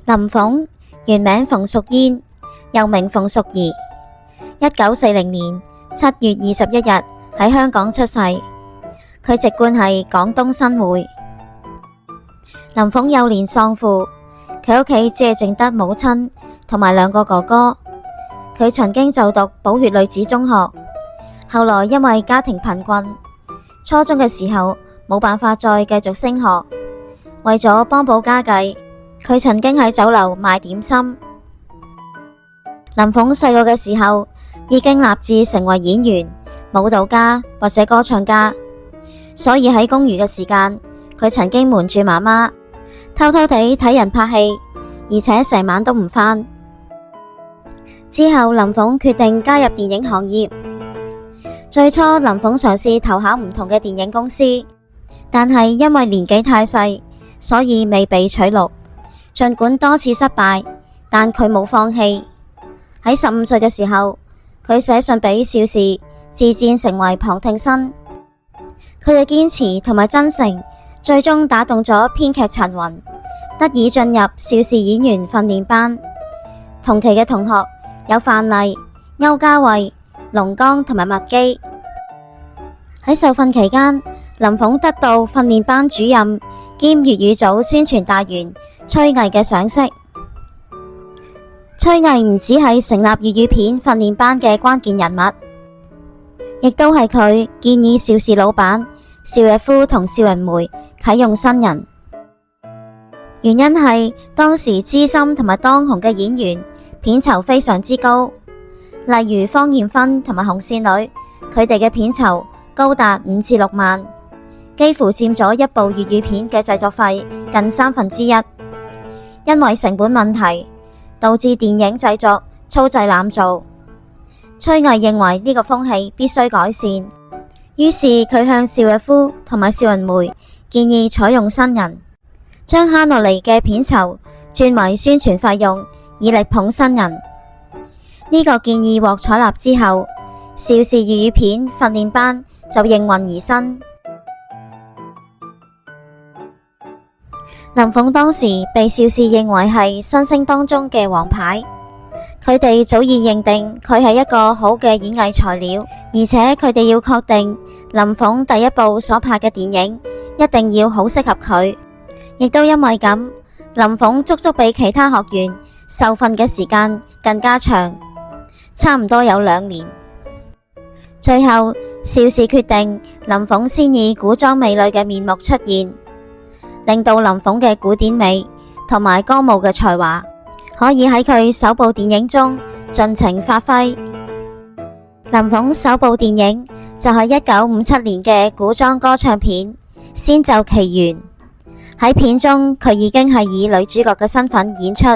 林鳳原名馮淑嫣，又名馮淑儀，1940年7月21日喺香港出世。佢籍貫係廣東新會。林鳳幼年喪父，佢屋企只係淨得母親同埋2個哥哥。佢曾經就讀寶血女子中學，後來因為家庭貧困，初中嘅時候冇辦法再繼續升學，為咗幫補家計，佢曾經喺酒樓賣點心。林鳳細個嘅時候已經立志成為演員、舞蹈家或者歌唱家，所以喺公餘嘅時間，佢曾經瞞住媽媽，偷偷地睇人拍戲，而且成晚都唔返。之後林鳳決定加入電影行業。最初林鳳嘗試投考唔同嘅電影公司，但係因為年紀太細，所以未被取錄。儘管多次失敗，但佢冇放棄。喺15歲嘅時候，佢寫信俾邵氏，自薦成為旁聽生。佢嘅堅持同埋真誠，最終打動咗編劇陳雲，得以進入邵氏演員訓練班。同期嘅同學有范麗、歐家慧、龍剛同埋麥基。喺受訓期間，林鳳得到訓練班主任兼粵語組宣傳大員崔毅嘅賞識。崔毅唔只係成立粵語片訓練班嘅關鍵人物，亦都係佢建議邵氏老闆邵逸夫同邵雲梅啟用新人。原因係當時資深同埋當紅嘅演員片酬非常之高，例如方艷芬同埋紅線女，佢哋嘅片酬高達5至6萬，幾乎佔咗一部粵語片嘅製作費近1/3。因為成本問題，導致電影製作粗製濫造。崔毅認為呢個風氣必須改善，於是佢向邵逸夫同埋邵雲梅建議採用新人，將慳落嚟嘅片酬轉為宣傳費用，以力捧新人。呢個建議獲採納之後，邵氏粵語片訓練班就應運而生。林鳳當時被邵氏認為係新星當中嘅王牌，佢哋早已認定佢係一個好嘅演藝材料，而且佢哋要確定林鳳第一部所拍嘅電影一定要好適合佢。亦都因為咁，林鳳足足比其他學員受訓嘅時間更加長，差唔多有2年。最後邵氏決定林鳳先以古裝美女嘅面目出現，令到林鳳嘅古典美同埋歌舞嘅才華可以喺佢首部電影中盡情發揮。林鳳首部電影就係1957年嘅古裝歌唱片《仙奏奇緣》。喺片中佢已經係以女主角嘅身份演出。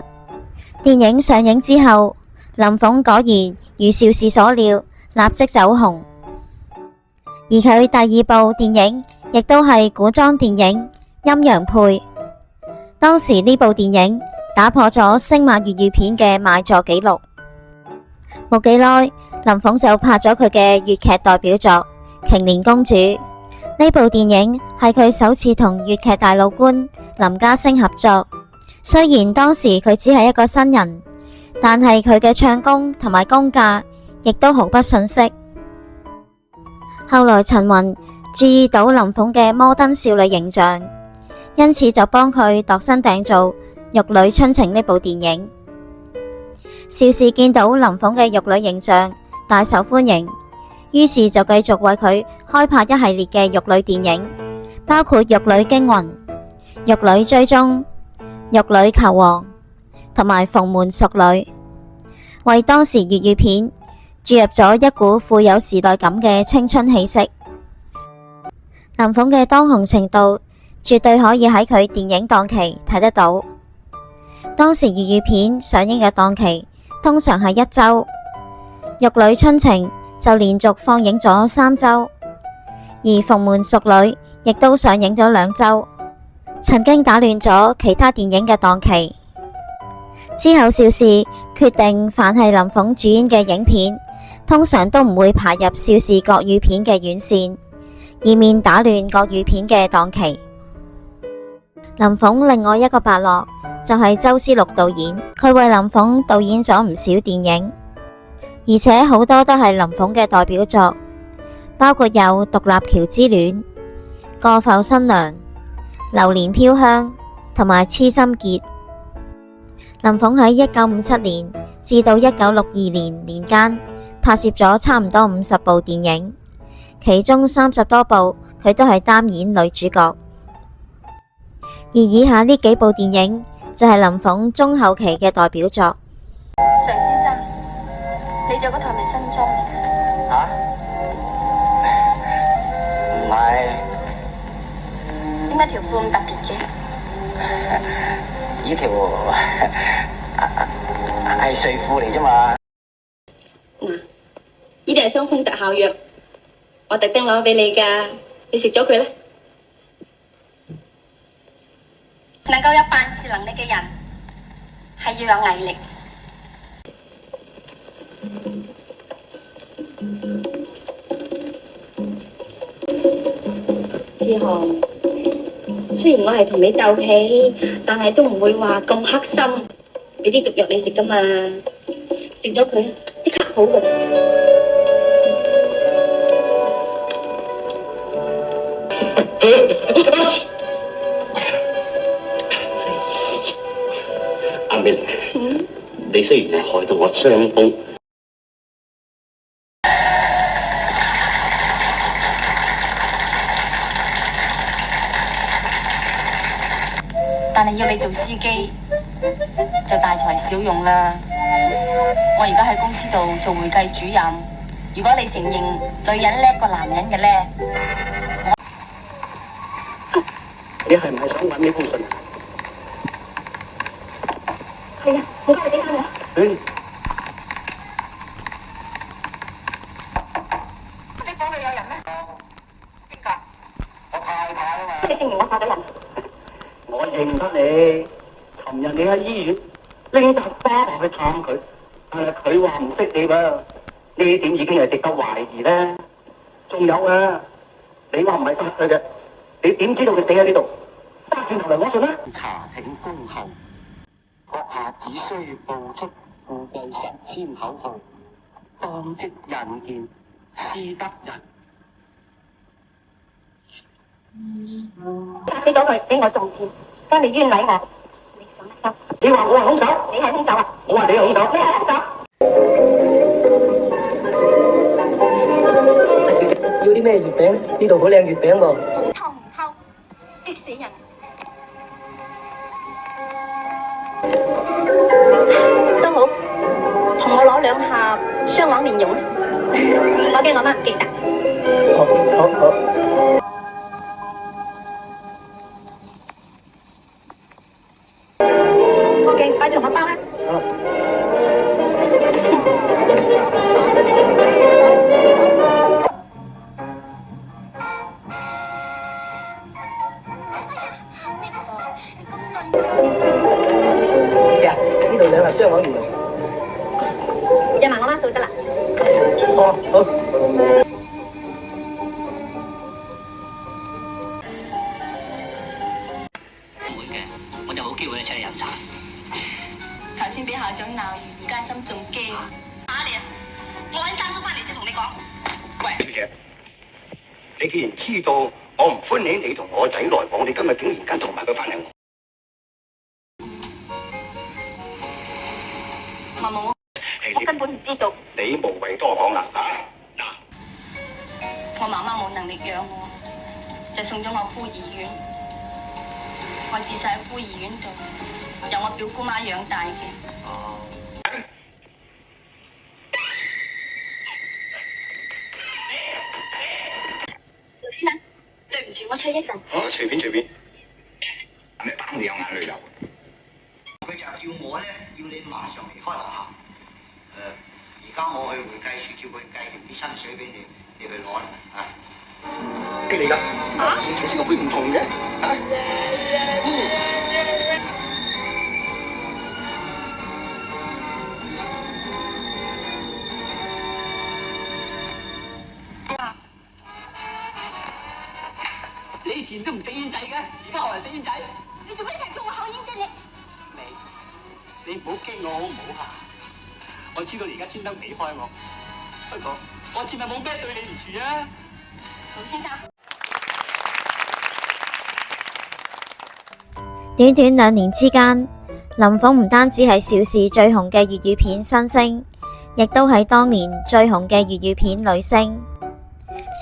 電影上映之後，林鳳果然如邵氏所料，立即走紅。而佢第2部電影亦都係古裝電影《陰陽配》，當時呢部電影打破咗星馬粵語片嘅賣座紀錄。冇幾耐，林鳳就拍咗佢嘅粵劇代表作《瓊蓮公主》。呢部電影係佢首次同粵劇大老倌林家聲合作。雖然當時佢只係一個新人，但係佢嘅唱功同埋功架亦都毫不遜色。後來陳雲注意到林鳳嘅摩登少女形象，因此就幫佢度身訂造《玉女春情》呢部電影。邵氏見到林鳳嘅玉女形象大受歡迎，於是就繼續為佢開拍一系列嘅玉女電影，包括《玉女驚魂》、《玉女追蹤》、《玉女求凰》同埋《鳳門淑女》，為當時粵語片注入咗一股富有時代感嘅青春氣息。林鳳嘅當紅程度絕對可以喺佢電影檔期睇得到。當時粵語片上映嘅檔期通常係1週，《玉女春情》就連續放映咗3週，而《鳳門淑女》亦都上映咗2週，曾經打亂咗其他電影嘅檔期。之後邵氏決定凡係林鳳主演嘅影片，通常都唔會排入邵氏國語片嘅院線，以免打亂國語片嘅檔期。林鳳另外一個伯樂就係周思祿導演，佢為林鳳導演咗唔少電影，而且好多都係林鳳嘅代表作，包括有《獨立橋之戀》、《過埠新娘》、《榴蓮飄香》同埋《痴心結》。林鳳喺1957年至到1962年年間拍攝咗差唔多50部電影，其中30多部佢都係擔演女主角。而以下呢幾部電影就係林鳳中後期嘅代表作。常先生，你着嗰套係咪新裝嚟㗎？吓？唔係，點解條褲咁特別嘅？呢條係睡褲嚟啫嘛。嗱，呢啲係傷風特效藥，我特登攞俾你㗎，你食咗佢啦。能夠有辦事能力嘅人，係要有毅力。志航，雖然我係同你鬥氣，但係都唔會話咁黑心，俾啲毒藥你食㗎嘛，食咗佢即刻好㗎。阿明，你雖然係害到我傷風，但係要你做司機就大材小用啦。我而家喺公司度做會計主任，如果你承認女人叻過男人嘅咧，你係唔係想揾呢封信？係啊，你快啲俾翻我。你房裏有人咩？邊個？我太太啊嘛。你證明我殺咗人？我認得你。尋日你喺醫院拎沓花去探佢，但係佢話唔識你噃。呢點已經係值得懷疑啦。仲有啊，你話唔係殺佢嘅，你點知道佢死喺呢度？翻轉頭嚟攞信啦！查請恭候，閣下只需報出附記實簽口號，當即引見施德仁。俾咗佢，俾我仲見，將你冤枉我。你想得收？你話我係兇手？你係兇手啊！我話你係兇手。你係兇手。小姐，要啲咩月餅？呢度好靚月餅喎。偷唔偷？激死人！都好，同我攞2盒雙黃蓮蓉啊！我驚我媽唔記得。好。OK，快啲同我包啦！姐，呢度2盒雙黃蓮蓉。約埋我媽數得啦。哦，好。會嘅，我就冇機會出去飲茶。頭先俾校長鬧完，而家心仲驚。打你啊！我揾三叔翻嚟先同你講。喂，小姐，你既然知道我唔歡喜你同我仔來往，你今日竟然間同埋佢翻嚟。我根本唔知道。你無謂多講啦，嗱，我媽媽冇能力養我，就送咗我孤兒院。我自細喺孤兒院度，由我表姑媽養大嘅。老師啊，對唔住，我吹一陣。隨便。咩打你有眼淚流？佢就叫我咧，要你馬上離開學校。而家我去會計處叫佢計條啲薪水俾你，你去攞啦啊！咩嚟㗎？同頭先個杯唔同嘅你以前都唔食煙仔嘅，而家學人食煙仔。你做咩提到我口煙啫你？你唔好激我好唔好啊？我知道你而家專登避開我，不過我真係冇咩對你唔住啊！老先生，短短2年之間，林鳳唔單止係邵氏最紅嘅粵語片新星，亦都係當年最紅嘅粵語片女星。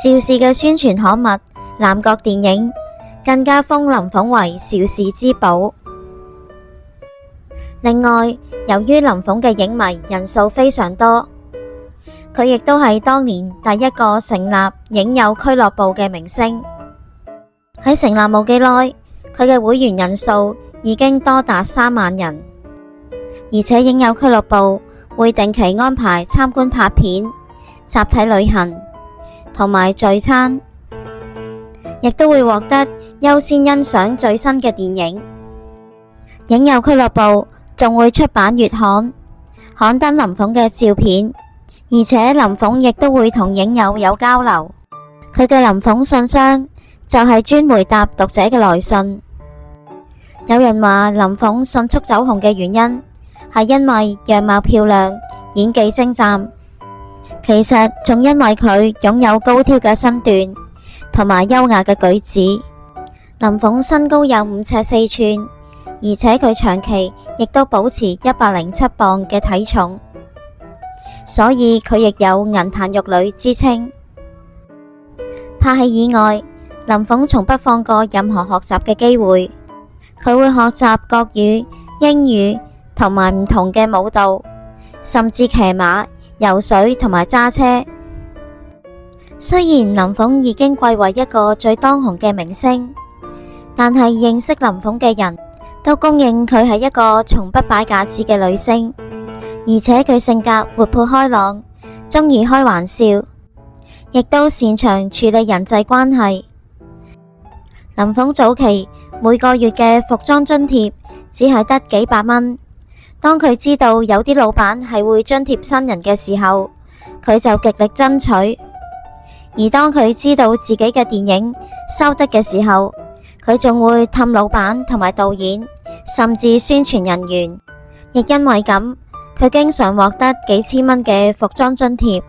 邵氏嘅宣傳刊物《南國電影》更加封林鳳為邵氏之寶。另外，由於林鳳嘅影迷人數非常多，佢亦都係當年第一個成立影友俱樂部嘅明星。喺成立冇幾耐，佢嘅會員人數已經多達3萬人，而且影友俱樂部會定期安排參觀拍片、集體旅行同埋聚餐，亦都會獲得優先欣賞最新嘅電影。影友俱樂部仲會出版月刊，刊登林鳳嘅照片，而且林鳳亦都會同影友有交流。佢嘅林鳳信箱就係專回答讀者嘅來信。有人話林鳳迅速走紅嘅原因係因為樣貌漂亮、演技精湛，其實仲因為佢擁有高挑嘅身段同埋優雅嘅舉止。林鳳身高有5尺4寸，而且佢長期亦都保持107磅嘅體重，所以佢亦有銀壇玉女之稱。拍戲以外，林鳳從不放過任何學習嘅機會，佢會學習國語、英語同埋唔同嘅舞蹈，甚至騎馬、游水同埋揸車。雖然林鳳已經貴為一個最當紅嘅明星，但係認識林鳳嘅人都公認佢係一個從不擺架子嘅女星，而且佢性格活潑開朗，鍾意開玩笑，亦都擅長處理人際關係。林鳳早期每個月嘅服裝津貼只係得幾百蚊，當佢知道有啲老闆係會津貼新人嘅時候，佢就極力爭取。而當佢知道自己嘅電影收得嘅時候，佢仲會氹老闆同埋導演，甚至宣傳人員。亦因為咁，佢經常獲得幾千蚊嘅服裝津貼。